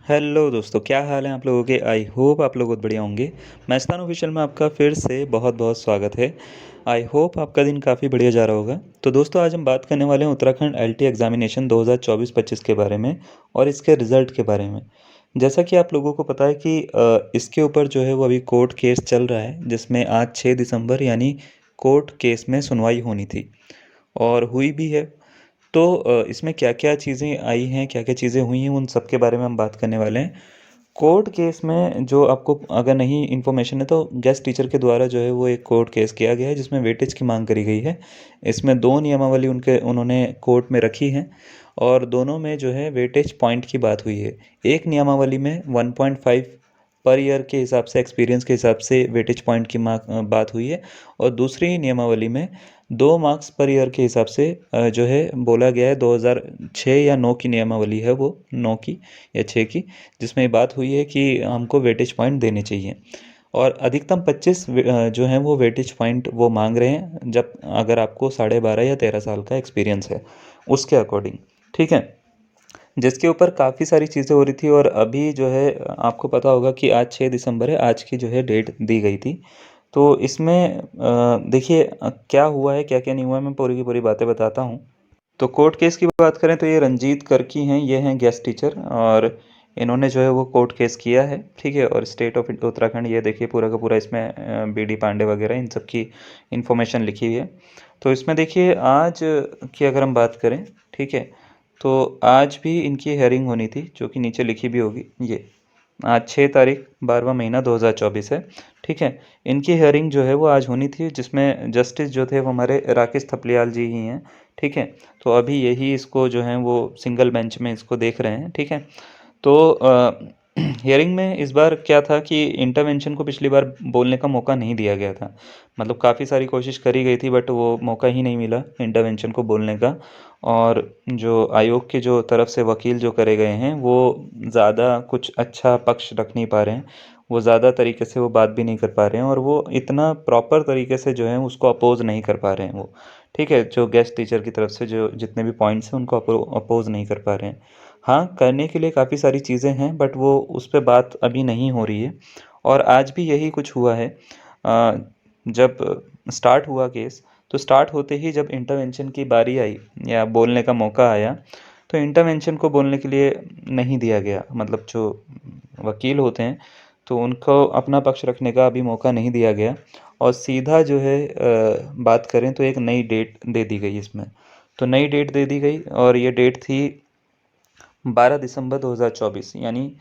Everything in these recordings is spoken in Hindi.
हेलो दोस्तों, क्या हाल है आप लोगों के। आई होप आप लोग बहुत बढ़िया होंगे। मस्तान ऑफिशियल में आपका फिर से बहुत बहुत स्वागत है। आई होप आपका दिन काफ़ी बढ़िया जा रहा होगा। तो दोस्तों, आज हम बात करने वाले हैं उत्तराखंड एलटी एग्जामिनेशन 2024-25 के बारे में और इसके रिज़ल्ट के बारे में। जैसा कि आप लोगों को पता है कि इसके ऊपर जो है वो अभी कोर्ट केस चल रहा है, जिसमें आज 6 दिसंबर यानी कोर्ट केस में सुनवाई होनी थी और हुई भी है। तो इसमें क्या-क्या चीज़ें आई हैं, क्या-क्या चीज़ें हुई हैं, उन सब के बारे में हम बात करने वाले हैं। कोर्ट केस में जो आपको अगर नहीं इन्फॉर्मेशन है, तो गेस्ट टीचर के द्वारा जो है वो एक कोर्ट केस किया गया है, जिसमें वेटेज की मांग करी गई है। इसमें 2 नियमावली उन्होंने कोर्ट में रखी हैं और दोनों में जो है वेटेज पॉइंट की बात हुई है। एक नियमावली में 1.5 पर ईयर के हिसाब से, एक्सपीरियंस के हिसाब से वेटेज पॉइंट की बात हुई है और दूसरी नियमावली में 2 मार्क्स पर ईयर के हिसाब से जो है बोला गया है। 2006 या 9 की नियमावली है वो, 9 की या 6 की, जिसमें ये बात हुई है कि हमको वेटेज पॉइंट देने चाहिए और अधिकतम 25 जो हैं वो वेटेज पॉइंट वो मांग रहे हैं, जब अगर आपको 12.5 या 13 साल का एक्सपीरियंस है उसके अकॉर्डिंग। ठीक है, जिसके ऊपर काफ़ी सारी चीज़ें हो रही थी और अभी जो है आपको पता होगा कि आज 6 दिसंबर है, आज की जो है डेट दी गई थी। तो इसमें देखिए क्या हुआ है, क्या-क्या नहीं हुआ है, मैं पूरी की पूरी बातें बताता हूँ। तो कोर्ट केस की बात करें तो ये रंजीत करकी हैं, ये हैं गेस्ट टीचर और इन्होंने जो है वो कोर्ट केस किया है। ठीक है, और स्टेट ऑफ उत्तराखंड, ये देखिए पूरा का पूरा इसमें बीडी पांडे वगैरह इन सब की इन्फॉर्मेशन लिखी हुई है। तो इसमें देखिए आज की अगर हम बात करें, ठीक है, तो आज भी इनकी हेयरिंग होनी थी, जो कि नीचे लिखी भी होगी। ये आज 6 तारीख 12वां महीना 2024 है। ठीक है, इनकी हेयरिंग जो है वो आज होनी थी, जिसमें जस्टिस जो थे वो हमारे राकेश थपलियाल जी ही हैं। ठीक है, तो अभी यही इसको जो है वो सिंगल बेंच में इसको देख रहे हैं। ठीक है, तो हियरिंग में इस बार क्या था कि इंटरवेंशन को पिछली बार बोलने का मौका नहीं दिया गया था। मतलब काफ़ी सारी कोशिश करी गई थी, बट वो मौका ही नहीं मिला इंटरवेंशन को बोलने का। और जो आयोग के जो तरफ से वकील जो करे गए हैं, वो ज़्यादा कुछ अच्छा पक्ष रख नहीं पा रहे हैं। वो ज़्यादा तरीके से वो बात भी नहीं कर पा रहे हैं और वो इतना प्रॉपर तरीके से जो है उसको अपोज़ नहीं कर पा रहे हैं वो। ठीक है, जो गेस्ट टीचर की तरफ से जो जितने भी पॉइंट्स हैं उनको अपोज़ नहीं कर पा रहे हैं। हाँ, करने के लिए काफ़ी सारी चीज़ें हैं, बट वो उस पे बात अभी नहीं हो रही है और आज भी यही कुछ हुआ है। जब स्टार्ट हुआ केस, तो स्टार्ट होते ही जब इंटरवेंशन की बारी आई या बोलने का मौका आया, तो इंटरवेंशन को बोलने के लिए नहीं दिया गया। मतलब जो वकील होते हैं, तो उनको अपना पक्ष रखने का अभी मौका नहीं दिया गया और सीधा जो है बात करें तो एक नई डेट दे दी गई इसमें। तो नई डेट दे दी गई और ये डेट थी 12 दिसंबर 2024, यानी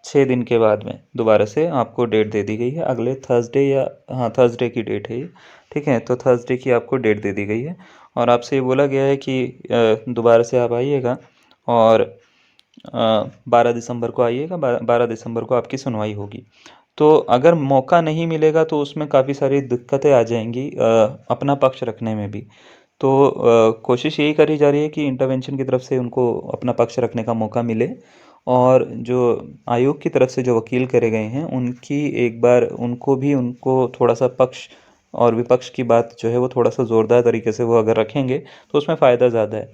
6 दिन के बाद में दोबारा से आपको डेट दे दी गई है। अगले थर्सडे या हाँ, थर्सडे की डेट है ये। ठीक है, तो थर्सडे की आपको डेट दे दी गई है और आपसे ये बोला गया है कि दोबारा से आप आइएगा और 12 दिसंबर को आइएगा। 12 दिसंबर को आपकी सुनवाई होगी। तो अगर मौका नहीं मिलेगा तो उसमें काफ़ी सारी दिक्कतें आ जाएंगी अपना पक्ष रखने में भी। तो कोशिश यही करी जा रही है कि इंटरवेंशन की तरफ से उनको अपना पक्ष रखने का मौका मिले और जो आयोग की तरफ से जो वकील करे गए हैं, उनकी एक बार उनको थोड़ा सा पक्ष और विपक्ष की बात जो है वो थोड़ा सा ज़ोरदार तरीके से वो अगर रखेंगे तो उसमें फ़ायदा ज़्यादा है।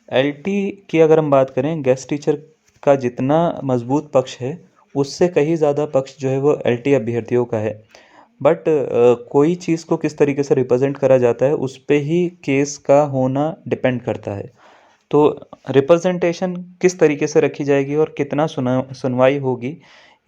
एलटी की अगर हम बात करें, गेस्ट टीचर का जितना मजबूत पक्ष है, उससे कहीं ज़्यादा पक्ष जो है वो एलटी अभ्यर्थियों का है। बट कोई चीज़ को किस तरीके से रिप्रेजेंट करा जाता है, उस पे ही केस का होना डिपेंड करता है। तो रिप्रेजेंटेशन किस तरीके से रखी जाएगी और कितना सुनवाई होगी,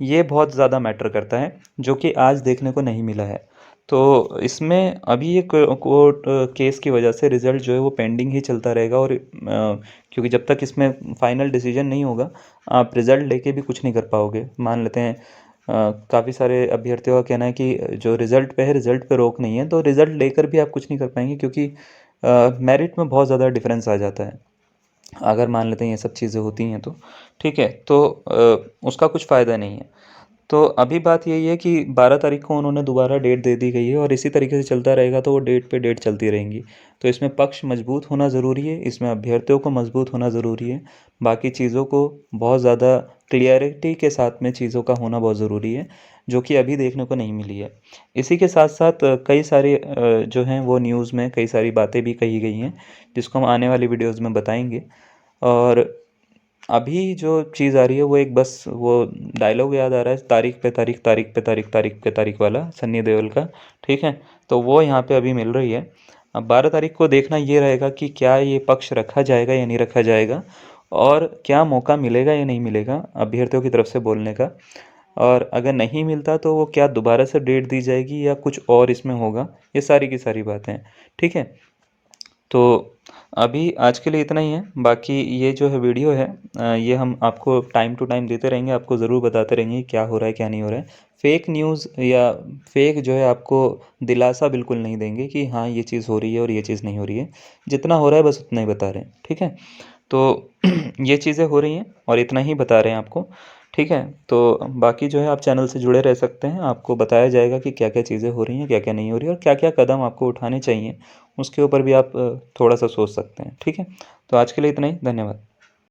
ये बहुत ज़्यादा मैटर करता है, जो कि आज देखने को नहीं मिला है। तो इसमें अभी ये कोर्ट केस की वजह से रिज़ल्ट जो है वो पेंडिंग ही चलता रहेगा और क्योंकि जब तक इसमें फाइनल डिसीजन नहीं होगा, आप रिज़ल्ट लेके भी कुछ नहीं कर पाओगे। मान लेते हैं काफ़ी सारे अभ्यर्थियों का कहना है कि जो रिज़ल्ट पे है, रिज़ल्ट पे रोक नहीं है, तो रिज़ल्ट लेकर भी आप कुछ नहीं कर पाएंगे, क्योंकि मेरिट में बहुत ज़्यादा डिफरेंस आ जाता है अगर मान लेते हैं ये सब चीज़ें होती हैं तो। ठीक है, तो उसका कुछ फ़ायदा नहीं है। तो अभी बात यही है कि 12 तारीख को उन्होंने दोबारा डेट दे दी गई है और इसी तरीके से चलता रहेगा तो वो डेट पे डेट चलती रहेंगी। तो इसमें पक्ष मजबूत होना ज़रूरी है, इसमें अभ्यर्थियों को मजबूत होना ज़रूरी है। बाकी चीज़ों को बहुत ज़्यादा क्लियरिटी के साथ में चीज़ों का होना बहुत ज़रूरी है, जो कि अभी देखने को नहीं मिली है। इसी के साथ-साथ कई सारे जो हैं वो न्यूज़ में कई सारी बातें भी कही गई हैं, जिसको हम आने वाली वीडियोज़ में बताएँगे। और अभी जो चीज़ आ रही है वो एक बस वो डायलॉग याद आ रहा है, तारीख पे तारीख, तारीख पे तारीख, तारीख पे तारीख वाला, सन्नी देओल का। ठीक है, तो वो यहाँ पे अभी मिल रही है। अब 12 तारीख को देखना ये रहेगा कि क्या ये पक्ष रखा जाएगा या नहीं रखा जाएगा, और क्या मौका मिलेगा या नहीं मिलेगा अभ्यर्थियों की तरफ से बोलने का। और अगर नहीं मिलता तो वो क्या दोबारा से डेट दी जाएगी या कुछ और इसमें होगा, ये सारी की सारी बातें हैं। ठीक है, तो अभी आज के लिए इतना ही है। बाकी ये जो है वीडियो है, ये हम आपको टाइम टू टाइम देते रहेंगे, आपको ज़रूर बताते रहेंगे क्या हो रहा है क्या नहीं हो रहा है। फेक न्यूज़ या फेक जो है आपको दिलासा बिल्कुल नहीं देंगे कि हाँ ये चीज़ हो रही है और ये चीज़ नहीं हो रही है। जितना हो रहा है बस उतना ही बता रहे हैं। ठीक है, तो ये चीज़ें हो रही हैं और इतना ही बता रहे हैं आपको। ठीक है, तो बाकी जो है आप चैनल से जुड़े रह सकते हैं, आपको बताया जाएगा कि क्या क्या चीज़ें हो रही हैं, क्या क्या नहीं हो रही है, और क्या क्या कदम आपको उठाने चाहिए, उसके ऊपर भी आप थोड़ा सा सोच सकते हैं। ठीक है, तो आज के लिए इतना ही, धन्यवाद।